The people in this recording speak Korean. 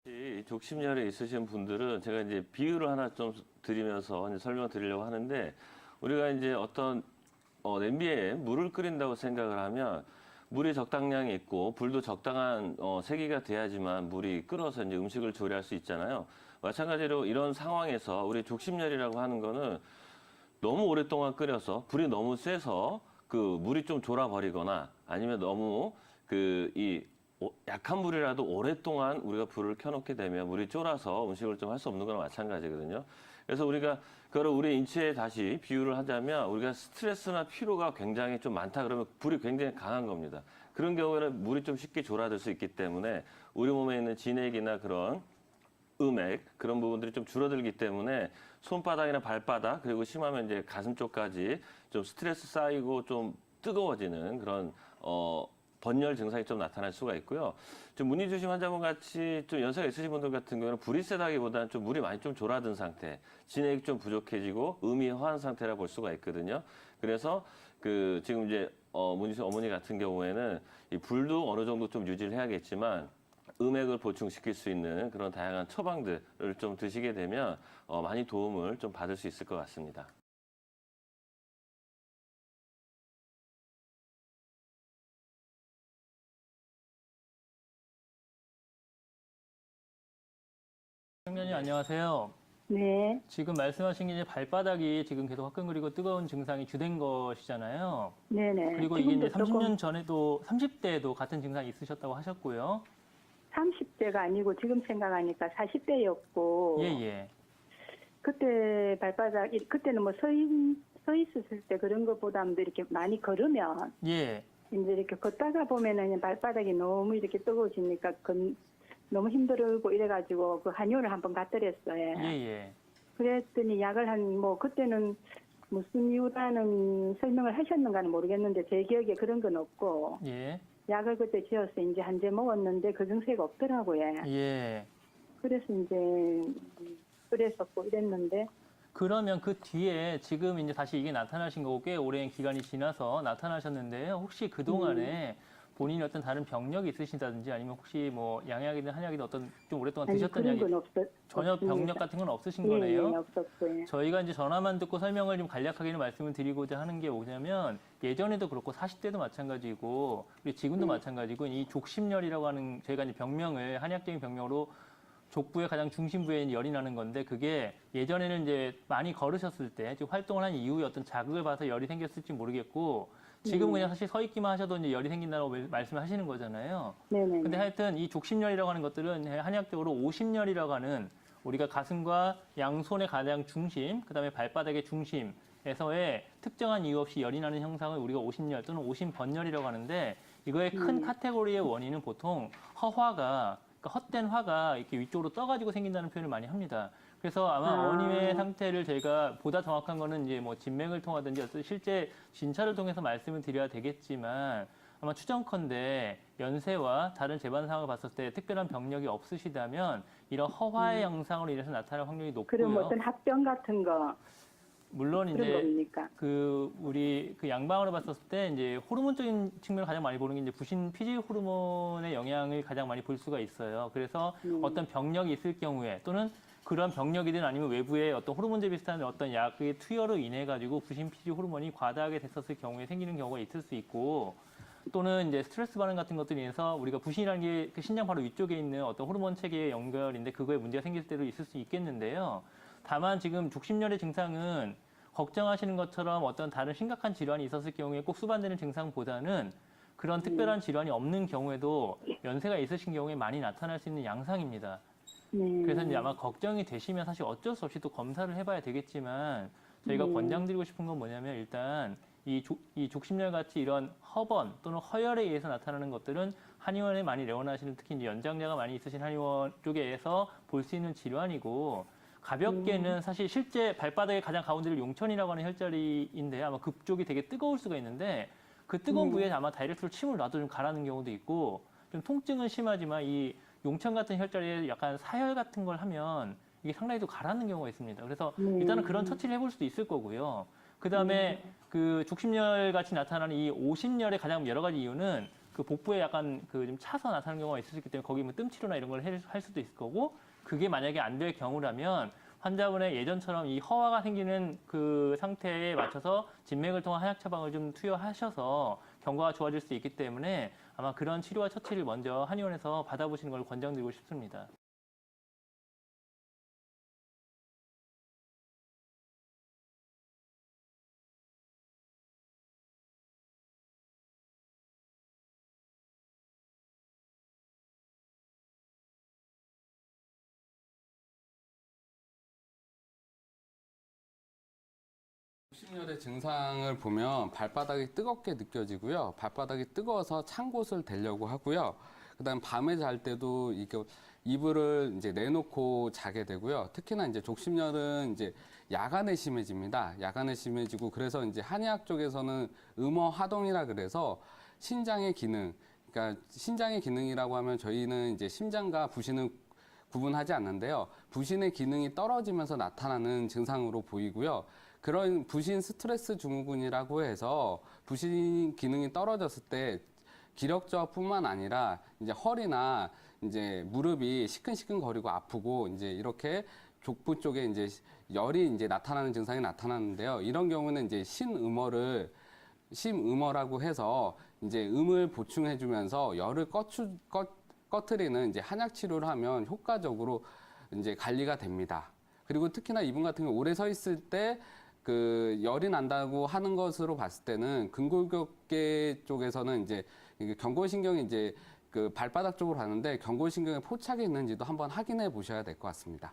이 족심열에 있으신 분들은 제가 이제 비유를 하나 좀 드리면서 이제 설명드리려고 하는데, 우리가 이제 어떤 냄비에 물을 끓인다고 생각을 하면 물이 적당량이 있고 불도 적당한 세기가 돼야지만 물이 끓어서 이제 음식을 조리할 수 있잖아요. 마찬가지로 이런 상황에서 우리 족심열이라고 하는 거는 너무 오랫동안 끓여서 불이 너무 세서 그 물이 좀 졸아버리거나, 아니면 너무 약한 불이라도 오랫동안 우리가 불을 켜놓게 되면 물이 졸아서 음식을 좀 할 수 없는 거나 마찬가지거든요. 그래서 우리가 그거를 우리 인체에 다시 비유를 하자면, 우리가 스트레스나 피로가 굉장히 좀 많다 그러면 불이 굉장히 강한 겁니다. 그런 경우에는 물이 좀 쉽게 졸아들 수 있기 때문에 우리 몸에 있는 진액이나 그런 음액, 그런 부분들이 좀 줄어들기 때문에 손바닥이나 발바닥, 그리고 심하면 이제 가슴 쪽까지 좀 스트레스 쌓이고 좀 뜨거워지는 그런 번열 증상이 좀 나타날 수가 있고요. 좀 문의 주신 환자분 같이 좀 연세가 있으신 분들 같은 경우는 불이 세다기보다는 좀 물이 많이 좀 졸아든 상태, 진액이 좀 부족해지고 음이 허한 상태라 볼 수가 있거든요. 그래서 지금 이제 문의 주신 어머니 같은 경우에는 이 불도 어느 정도 좀 유지를 해야겠지만 음액을 보충시킬 수 있는 그런 다양한 처방들을 좀 드시게 되면 많이 도움을 좀 받을 수 있을 것 같습니다. 청년님 안녕하세요. 네, 지금 말씀하신 게 이제 발바닥이 지금 계속 화끈거리고 뜨거운 증상이 주된 것이잖아요. 네네. 그리고 이게 이제 지금도 조금 30년 전에도 30대에도 같은 증상이 있으셨다고 하셨고요. 30대가 아니고 지금 생각하니까 40대였고 예, 예. 그때 그때는 뭐 서 있었을 때 그런 것보다도 이렇게 많이 걸으면 예. 이제 이렇게 걷다가 보면은 발바닥이 너무 이렇게 뜨거워지니까 너무 힘들고 이래가지고 그 한의원을 한번 갔더랬어요. 예, 예. 그랬더니 약을 그때는 무슨 이유라는 설명을 하셨는가는 모르겠는데 제 기억에 그런 건 없고 예. 약을 그때 지어서 이제 한 재 먹었는데 그 증세가 없더라고요. 예. 그래서 이제 그랬었고 이랬는데 그러면 그 뒤에 지금 이제 다시 이게 나타나신 거고 꽤 오랜 기간이 지나서 나타나셨는데요. 혹시 그동안에 본인이 어떤 다른 병력이 있으시다든지 아니면 혹시 뭐 양약이든 한약이든 어떤 좀 오랫동안 아니 드셨던 그런 약이 건 전혀 없습니다. 병력 같은 건 없으신 예, 거네요? 예, 없었고요. 저희가 이제 전화만 듣고 설명을 좀 간략하게는 말씀을 드리고자 하는 게 뭐냐면, 예전에도 그렇고 40대도 마찬가지고 우리 지금도 마찬가지고 이 족심열이라고 하는, 저희가 이제 병명을 한의학적인 병명으로 족부의 가장 중심부에 열이 나는 건데, 그게 예전에는 이제 많이 걸으셨을 때 즉 활동을 한 이후에 어떤 자극을 받아서 열이 생겼을지 모르겠고, 지금은 그냥 사실 서 있기만 하셔도 이제 열이 생긴다고 말씀을 하시는 거잖아요. 네네. 근데 하여튼 이 족심열이라고 하는 것들은 한의학적으로 오심열이라고 하는, 우리가 가슴과 양손의 가장 중심, 그다음에 발바닥의 중심에서의 특정한 이유 없이 열이 나는 형상을 우리가 오심열 또는 오심번열이라고 하는데, 이거의 큰 카테고리의 원인은 보통 허화가, 그러니까 헛된 화가 이렇게 위쪽으로 떠가지고 생긴다는 표현을 많이 합니다. 그래서 아마 어머님의 상태를 저희가 보다 정확한 거는 이제 뭐 진맥을 통하든지 어떤 실제 진찰을 통해서 말씀을 드려야 되겠지만, 아마 추정컨대 연세와 다른 재반 상황을 봤을 때 특별한 병력이 없으시다면 이런 허화의 양상으로 인해서 나타날 확률이 그럼 높고요. 어떤 합병 같은 거 물론 그런 이제 겁니까? 우리 양방으로 봤었을 때 이제 호르몬적인 측면을 가장 많이 보는 게 이제 부신 피질 호르몬의 영향을 가장 많이 볼 수가 있어요. 그래서 어떤 병력이 있을 경우에, 또는 그런 병력이든 아니면 외부의 어떤 호르몬제 비슷한 어떤 약의 투여로 인해 가지고 부신 피질 호르몬이 과다하게 됐었을 경우에 생기는 경우가 있을 수 있고, 또는 이제 스트레스 반응 같은 것들로 인해서 우리가 부신이라는 게 그 신장 바로 위쪽에 있는 어떤 호르몬 체계의 연결인데 그거에 문제가 생길 때도 있을 수 있겠는데요. 다만 지금 족심열의 증상은 걱정하시는 것처럼 어떤 다른 심각한 질환이 있었을 경우에 꼭 수반되는 증상보다는 그런 특별한 질환이 없는 경우에도 연세가 있으신 경우에 많이 나타날 수 있는 양상입니다. 그래서 이제 아마 걱정이 되시면 사실 어쩔 수 없이 또 검사를 해봐야 되겠지만, 저희가 권장드리고 싶은 건 뭐냐면, 일단 이 족심열 같이 이런 허번 또는 허열에 의해서 나타나는 것들은 한의원에 많이 내원하시는, 특히 이제 연장자가 많이 있으신 한의원 쪽에서 볼 수 있는 질환이고, 가볍게는 사실 실제 발바닥의 가장 가운데를 용천이라고 하는 혈자리인데 아마 그쪽이 되게 뜨거울 수가 있는데, 그 뜨거운 부위에 아마 다이렉트로 침을 놔도 좀 가라는 경우도 있고, 좀 통증은 심하지만 이 용천 같은 혈자리에 약간 사열 같은 걸 하면 이게 상당히 또 가라앉는 경우가 있습니다. 그래서 일단은 그런 처치를 해볼 수도 있을 거고요. 그 다음에 그 족심열 같이 나타나는 이 오심열의 가장 여러 가지 이유는 그 복부에 약간 그 좀 차서 나타나는 경우가 있을 수 있기 때문에 거기 뭐 뜸 치료나 이런 걸 할 수도 있을 거고 그게 만약에 안 될 경우라면 환자분의 예전처럼 이 허화가 생기는 그 상태에 맞춰서 진맥을 통한 한약 처방을 좀 투여하셔서 경과가 좋아질 수 있기 때문에 아마 그런 치료와 처치를 먼저 한의원에서 받아보시는 걸 권장드리고 싶습니다. 적심열의 증상을 보면 발바닥이 뜨겁게 느껴지고요. 발바닥이 뜨거워서 찬 곳을 대려고 하고요. 그다음 밤에 잘 때도 이게 이불을 이제 내놓고 자게 되고요. 특히나 이제 족심열은 이제 야간에 심해집니다. 야간에 심해지고 그래서 이제 한의학 쪽에서는 음어하동이라 그래서 신장의 기능, 그러니까 신장의 기능이라고 하면 저희는 이제 심장과 부신을 구분하지 않는데요. 부신의 기능이 떨어지면서 나타나는 증상으로 보이고요. 그런 부신 스트레스 증후군이라고 해서 부신 기능이 떨어졌을 때 기력저하뿐만 아니라 이제 허리나 이제 무릎이 시큰시큰거리고 아프고 이제 이렇게 족부 쪽에 이제 열이 이제 나타나는 증상이 나타나는데요. 이런 경우는 이제 심음어라고 해서 이제 음을 보충해주면서 열을 꺼트리는 이제 한약 치료를 하면 효과적으로 이제 관리가 됩니다. 그리고 특히나 이분 같은 경우 오래 서 있을 때 그 열이 난다고 하는 것으로 봤을 때는 근골격계 쪽에서는 이제 경골신경이 이제 그 발바닥 쪽으로 가는데 경골신경에 포착이 있는지도 한번 확인해 보셔야 될 것 같습니다.